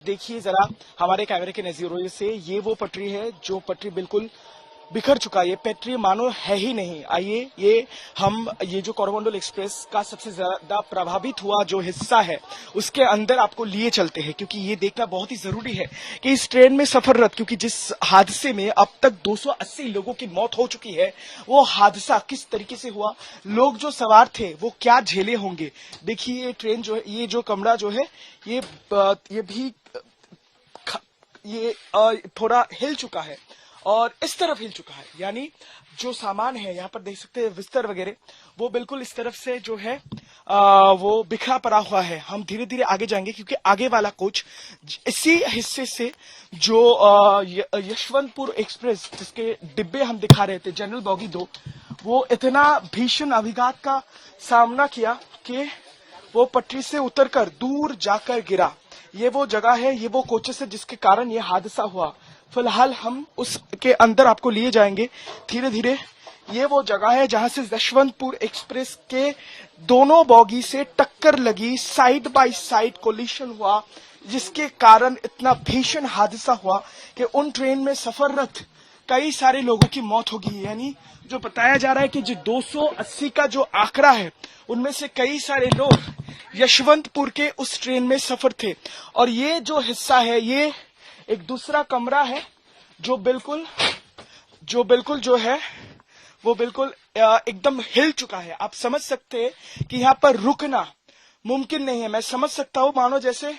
देखिए जरा हमारे कैमरे के नजरों से, ये वो पटरी है जो पटरी बिल्कुल बिखर चुका है। ये पटरी मानो है ही नहीं। आइए ये जो कोरोमंडल एक्सप्रेस का सबसे ज्यादा प्रभावित हुआ जो हिस्सा है उसके अंदर आपको लिए चलते हैं, क्योंकि ये देखना बहुत ही जरूरी है कि इस ट्रेन में सफररत, क्योंकि जिस हादसे में अब तक 280 लोगों की मौत हो चुकी है, वो हादसा किस तरीके से हुआ, लोग जो सवार थे वो क्या झेले होंगे। देखिए ये ट्रेन जो है, ये जो कमरा जो है, ये भी थोड़ा हिल चुका है और इस तरफ हिल चुका है। यानी जो सामान है यहाँ पर देख सकते हैं, बिस्तर वगैरह, वो बिल्कुल इस तरफ से जो है वो बिखरा पड़ा हुआ है। हम धीरे धीरे आगे जाएंगे क्योंकि आगे वाला कोच इसी हिस्से से जो यशवंतपुर एक्सप्रेस जिसके डिब्बे हम दिखा रहे थे, जनरल बॉगी 2, वो इतना भीषण अभिघात का सामना किया कि वो पटरी से उतरकर दूर जाकर गिरा। ये वो जगह है, ये वो कोचेस है जिसके कारण ये हादसा हुआ। फिलहाल हम उसके अंदर आपको लिए जाएंगे धीरे धीरे। ये वो जगह है जहां से यशवंतपुर एक्सप्रेस के दोनों बॉगी से टक्कर लगी, साइड बाय साइड कोलिशन हुआ, जिसके कारण इतना भीषण हादसा हुआ कि उन ट्रेन में सफररत कई सारे लोगों की मौत होगी। यानी जो बताया जा रहा है कि जो 280 का जो आंकड़ा है, उनमें से कई सारे लोग यशवंतपुर के उस ट्रेन में सफर थे। और ये जो हिस्सा है, ये एक दूसरा कमरा है जो बिल्कुल जो है वो बिल्कुल एकदम हिल चुका है। आप समझ सकते हैं कि यहाँ पर रुकना मुमकिन नहीं है। मैं समझ सकता हूँ मानो जैसे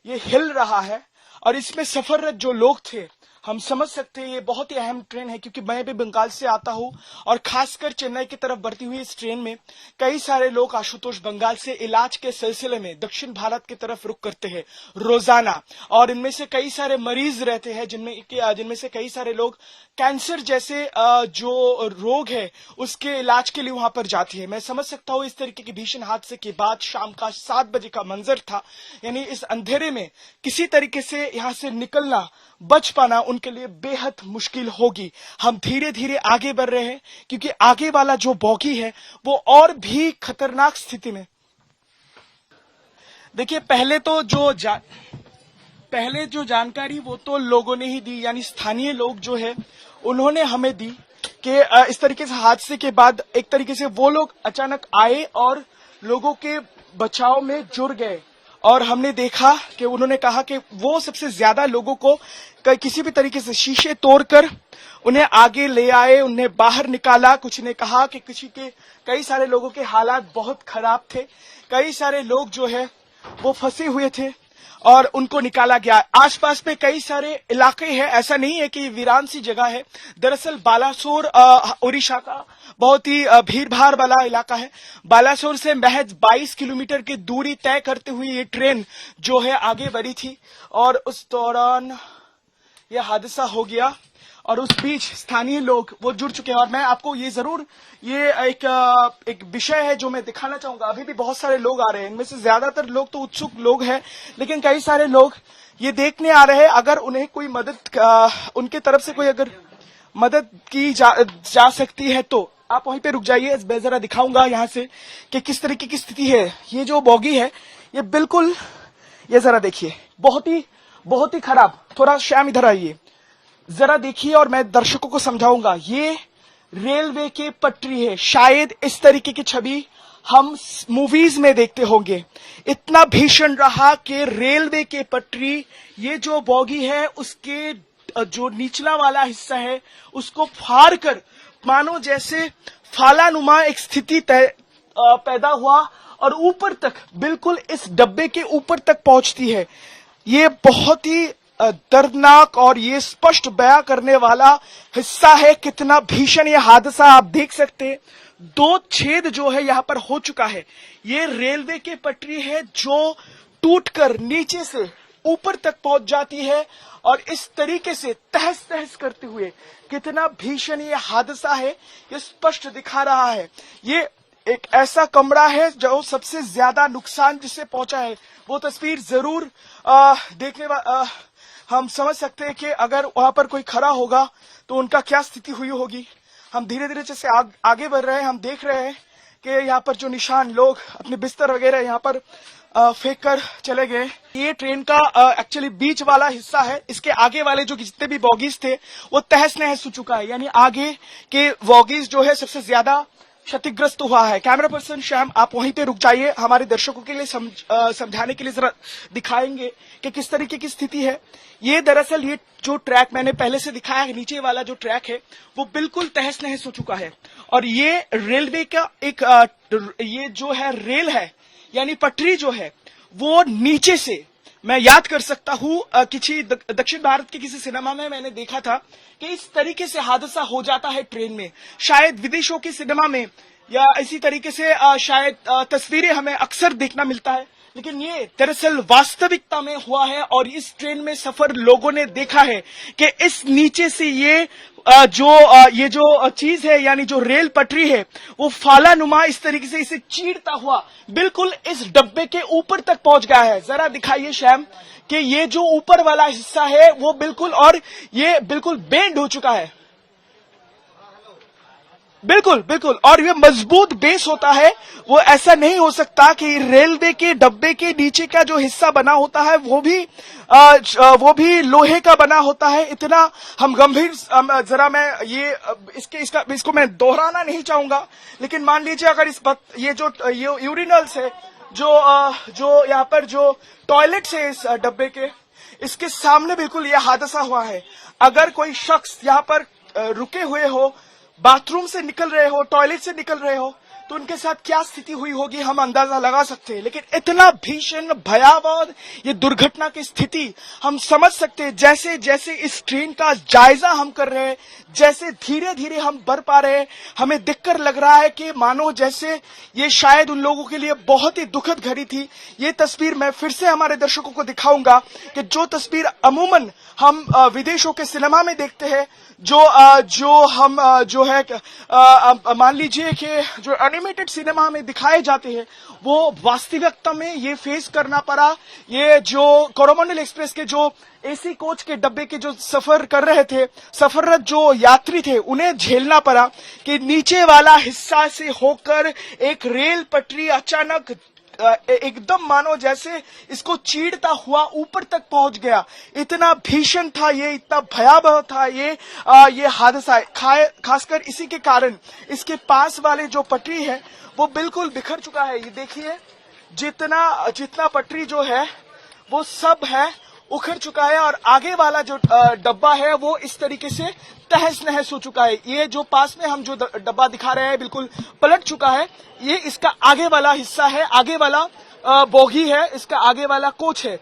ये हिल रहा है और इसमें सफररत जो लोग थे, हम समझ सकते हैं ये बहुत ही अहम ट्रेन है, क्योंकि मैं भी बंगाल से आता हूँ और खासकर चेन्नई की तरफ बढ़ती हुई इस ट्रेन में कई सारे लोग आशुतोष बंगाल से इलाज के सिलसिले में दक्षिण भारत की तरफ रुख करते हैं रोजाना। और इनमें से कई सारे मरीज रहते हैं जिनमें से कई सारे लोग कैंसर जैसे जो रोग है उसके इलाज के लिए वहां पर जाती है। मैं समझ सकता हूँ इस तरीके के भीषण हादसे के बाद शाम का 7 बजे का मंजर था। यानी इस अंधेरे में किसी तरीके से यहाँ से निकलना, बच पाना उनके लिए बेहद मुश्किल होगी। हम धीरे धीरे आगे बढ़ रहे हैं क्योंकि आगे वाला जो बॉगी है वो और भी खतरनाक स्थिति में। देखिए पहले जो जानकारी वो तो लोगों ने ही दी, यानी स्थानीय लोग जो है उन्होंने हमें दी कि इस तरीके से हादसे के बाद एक तरीके से वो लोग अचानक आए और लोगों के बचाव में जुड़ गए। और हमने देखा कि उन्होंने कहा कि वो सबसे ज्यादा लोगों को किसी भी तरीके से शीशे तोड़कर उन्हें आगे ले आए, उन्हें बाहर निकाला। कुछ ने कहा कि कई सारे लोगों के हालात बहुत खराब थे, कई सारे लोग जो है वो फंसे हुए थे और उनको निकाला गया। आसपास में कई सारे इलाके हैं, ऐसा नहीं है कि वीरान सी जगह है। दरअसल बालासोर ओडिशा का बहुत ही भीड़ भाड़ वाला इलाका है। बालासोर से महज 22 किलोमीटर की दूरी तय करते हुए ये ट्रेन जो है आगे बढ़ी थी और उस दौरान यह हादसा हो गया। और उस बीच स्थानीय लोग वो जुड़ चुके हैं। और मैं आपको ये एक विषय है जो मैं दिखाना चाहूंगा। अभी भी बहुत सारे लोग आ रहे हैं, इनमें से ज्यादातर लोग तो उत्सुक लोग हैं, लेकिन कई सारे लोग ये देखने आ रहे हैं अगर उन्हें कोई उनके तरफ से कोई अगर मदद की जा सकती है तो आप वहीं पे रुक जाइए। मैं जरा दिखाऊंगा यहाँ से कि किस तरीके की स्थिति है। ये जो बॉगी है ये बिल्कुल, ये जरा देखिए, बहुत ही खराब। थोड़ा श्याम इधर आइए, जरा देखिए और मैं दर्शकों को समझाऊंगा। ये रेलवे के पटरी है, शायद इस तरीके की छवि हम मूवीज में देखते होंगे। इतना भीषण रहा कि रेलवे के पटरी, ये जो बॉगी है उसके जो निचला वाला हिस्सा है उसको फाड़ कर मानो जैसे फालानुमा एक स्थिति पैदा हुआ और ऊपर तक, बिल्कुल इस डब्बे के ऊपर तक पहुंचती है। ये बहुत ही दर्दनाक और ये स्पष्ट बयां करने वाला हिस्सा है कितना भीषण ये हादसा। आप देख सकते हैं 2 छेद जो है यहाँ पर हो चुका है। ये रेलवे के पटरी है जो टूटकर नीचे से ऊपर तक पहुंच जाती है और इस तरीके से तहस तहस करते हुए कितना भीषण ये हादसा है ये स्पष्ट दिखा रहा है। ये एक ऐसा कमरा है जो सबसे ज्यादा नुकसान जिससे पहुंचा है। वो तस्वीर जरूर देखने हम समझ सकते हैं कि अगर वहां पर कोई खड़ा होगा तो उनका क्या स्थिति हुई होगी। हम धीरे धीरे जैसे आगे बढ़ रहे हैं, हम देख रहे हैं कि यहाँ पर जो निशान लोग अपने बिस्तर वगैरह यहाँ पर फेंक कर चले गए। ये ट्रेन का एक्चुअली बीच वाला हिस्सा है। इसके आगे वाले जो जितने भी बॉगीज थे वो तहस नहस हो चुका है, यानी आगे के बॉगीज जो है सबसे ज्यादा क्षतिग्रस्त हुआ है। कैमरा पर्सन श्याम, आप वहीं पे रुक जाइए, हमारे दर्शकों के लिए समझाने के लिए जरा दिखाएंगे कि किस तरीके की स्थिति है। ये दरअसल ये जो ट्रैक मैंने पहले से दिखाया है, नीचे वाला जो ट्रैक है वो बिल्कुल तहस नहस हो चुका है। और ये रेलवे का एक ये जो है रेल है, यानी पटरी जो है वो नीचे से, मैं याद कर सकता हूं किसी दक्षिण भारत के किसी सिनेमा में मैंने देखा था कि इस तरीके से हादसा हो जाता है ट्रेन में। शायद विदेशों के सिनेमा में या इसी तरीके से शायद तस्वीरें हमें अक्सर देखना मिलता है, लेकिन ये दरअसल वास्तविकता में हुआ है। और इस ट्रेन में सफर लोगों ने देखा है कि इस नीचे से ये जो चीज है, यानी जो रेल पटरी है, वो फालानुमा इस तरीके से इसे चीरता हुआ बिल्कुल इस डब्बे के ऊपर तक पहुंच गया है। जरा दिखाइए श्याम कि ये जो ऊपर वाला हिस्सा है वो बिल्कुल, और ये बिल्कुल बेंड हो चुका है, बिल्कुल बिल्कुल। और ये मजबूत बेस होता है, वो ऐसा नहीं हो सकता कि रेलवे के डब्बे के नीचे का जो हिस्सा बना होता है वो भी लोहे का बना होता है। इतना हम गंभीर, जरा मैं इसको मैं दोहराना नहीं चाहूंगा, लेकिन मान लीजिए अगर ये यूरिनल्स है, जो यहाँ पर जो टॉयलेट्स है इस डब्बे के, इसके सामने बिल्कुल ये हादसा हुआ है। अगर कोई शख्स यहाँ पर रुके हुए हो, बाथरूम से निकल रहे हो, टॉयलेट से निकल रहे हो, तो उनके साथ क्या स्थिति हुई होगी हम अंदाजा लगा सकते हैं। लेकिन इतना भीषण भयावह ये दुर्घटना की स्थिति हम समझ सकते हैं। जैसे जैसे इस ट्रेन का जायजा हम कर रहे हैं, जैसे धीरे धीरे हम बढ़ पा रहे हैं, हमें देखकर लग रहा है कि मानो जैसे ये शायद उन लोगों के लिए बहुत ही दुखद घड़ी थी। ये तस्वीर मैं फिर से हमारे दर्शकों को दिखाऊंगा कि जो तस्वीर अमूमन हम विदेशों के सिनेमा में देखते हैं, मान लीजिए कि जो एनिमेटेड सिनेमा में दिखाए जाते हैं, वो वास्तविकता में ये फेस करना पड़ा। ये जो कोरोमंडल एक्सप्रेस के जो एसी कोच के डब्बे के जो सफर कर रहे थे, सफररत जो यात्री थे, उन्हें झेलना पड़ा कि नीचे वाला हिस्सा से होकर एक रेल पटरी अचानक एकदम मानो जैसे इसको चीरता हुआ ऊपर तक पहुंच गया। इतना भीषण था ये, इतना भयावह था ये हादसा। खासकर इसी के कारण इसके पास वाले जो पटरी है वो बिल्कुल बिखर चुका है। ये देखिए, जितना पटरी जो है वो सब है उखड़ चुका है, और आगे वाला जो डब्बा है वो इस तरीके से तहस नहस हो चुका है। ये जो पास में हम जो डब्बा दिखा रहे हैं बिल्कुल पलट चुका है। ये इसका आगे वाला हिस्सा है, आगे वाला बोगी है, इसका आगे वाला कोच है।